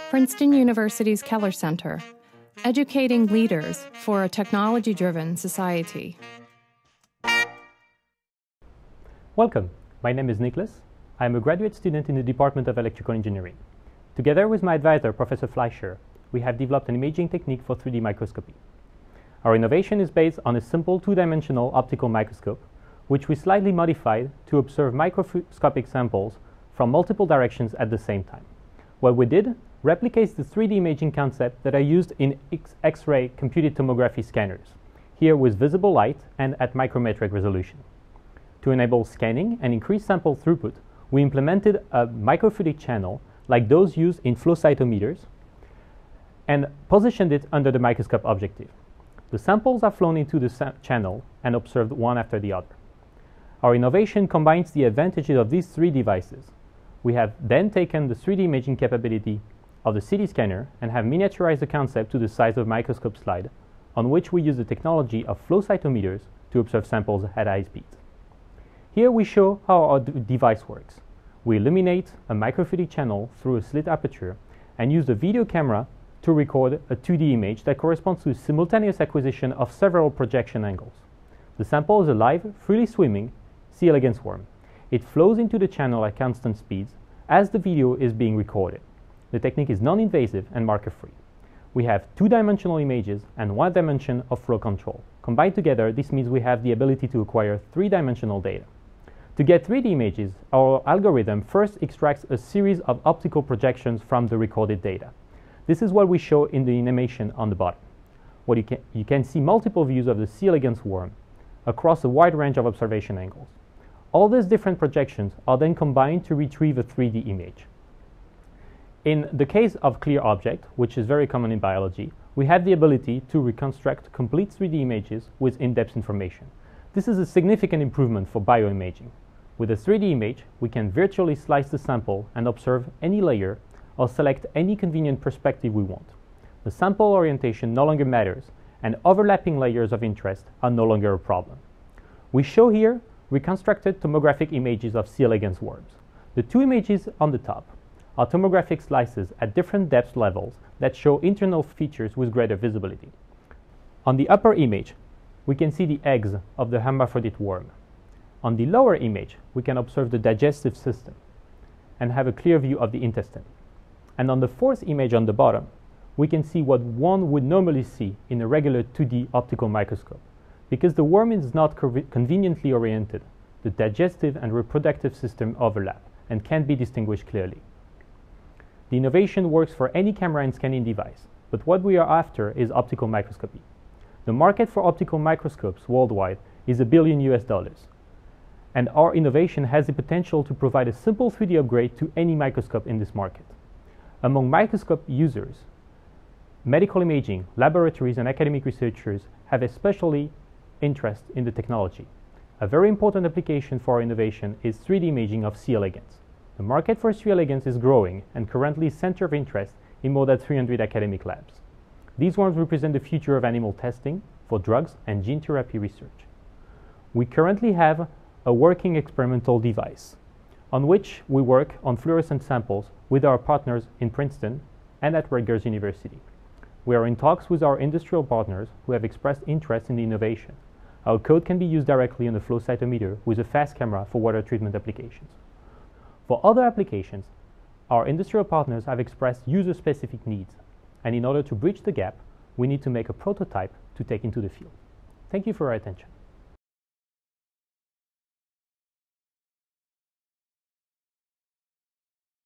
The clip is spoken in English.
Princeton University's Keller Center, educating leaders for a technology-driven society. Welcome. My name is Nicolas. I am a graduate student in the Department of Electrical Engineering. Together with my advisor, Professor Fleischer, we have developed an imaging technique for 3D microscopy. Our innovation is based on a simple two-dimensional optical microscope, which we slightly modified to observe microscopic samples from multiple directions at the same time. What we did replicates the 3D imaging concept that are used in X-ray computed tomography scanners, here with visible light and at micrometric resolution. To enable scanning and increase sample throughput, we implemented a microfluidic channel like those used in flow cytometers and positioned it under the microscope objective. The samples are flown into the channel and observed one after the other. Our innovation combines the advantages of these three devices. We have then taken the 3D imaging capability of the CT scanner and have miniaturized the concept to the size of a microscope slide, on which we use the technology of flow cytometers to observe samples at high speeds. Here we show how our device works. We illuminate a microfluidic channel through a slit aperture and use the video camera to record a 2D image that corresponds to a simultaneous acquisition of several projection angles. The sample is a live, freely swimming C. elegans worm. It flows into the channel at constant speeds as the video is being recorded. The technique is non-invasive and marker-free. We have two-dimensional images and one dimension of flow control. Combined together, this means we have the ability to acquire three-dimensional data. To get 3D images, our algorithm first extracts a series of optical projections from the recorded data. This is what we show in the animation on the bottom. You can see multiple views of the C. elegans worm across a wide range of observation angles. All these different projections are then combined to retrieve a 3D image. In the case of clear object, which is very common in biology, we have the ability to reconstruct complete 3D images with in-depth information. This is a significant improvement for bioimaging. With a 3D image, we can virtually slice the sample and observe any layer or select any convenient perspective we want. The sample orientation no longer matters, and overlapping layers of interest are no longer a problem. We show here reconstructed tomographic images of C. elegans worms. The two images on the top are tomographic slices at different depth levels that show internal features with greater visibility. On the upper image, we can see the eggs of the hermaphrodite worm. On the lower image, we can observe the digestive system and have a clear view of the intestine. And on the fourth image on the bottom, we can see what one would normally see in a regular 2D optical microscope. Because the worm is not conveniently oriented, the digestive and reproductive system overlap and can't be distinguished clearly. The innovation works for any camera and scanning device, but what we are after is optical microscopy. The market for optical microscopes worldwide is $1 billion, and our innovation has the potential to provide a simple 3D upgrade to any microscope in this market. Among microscope users, medical imaging, laboratories, and academic researchers have especially interest in the technology. A very important application for our innovation is 3D imaging of C. elegans. The market for C. elegans is growing and currently is center of interest in more than 300 academic labs. These worms represent the future of animal testing for drugs and gene therapy research. We currently have a working experimental device on which we work on fluorescent samples with our partners in Princeton and at Rutgers University. We are in talks with our industrial partners who have expressed interest in the innovation. Our code can be used directly on a flow cytometer with a fast camera for water treatment applications. For other applications, our industrial partners have expressed user-specific needs, and in order to bridge the gap, we need to make a prototype to take into the field. Thank you for your attention.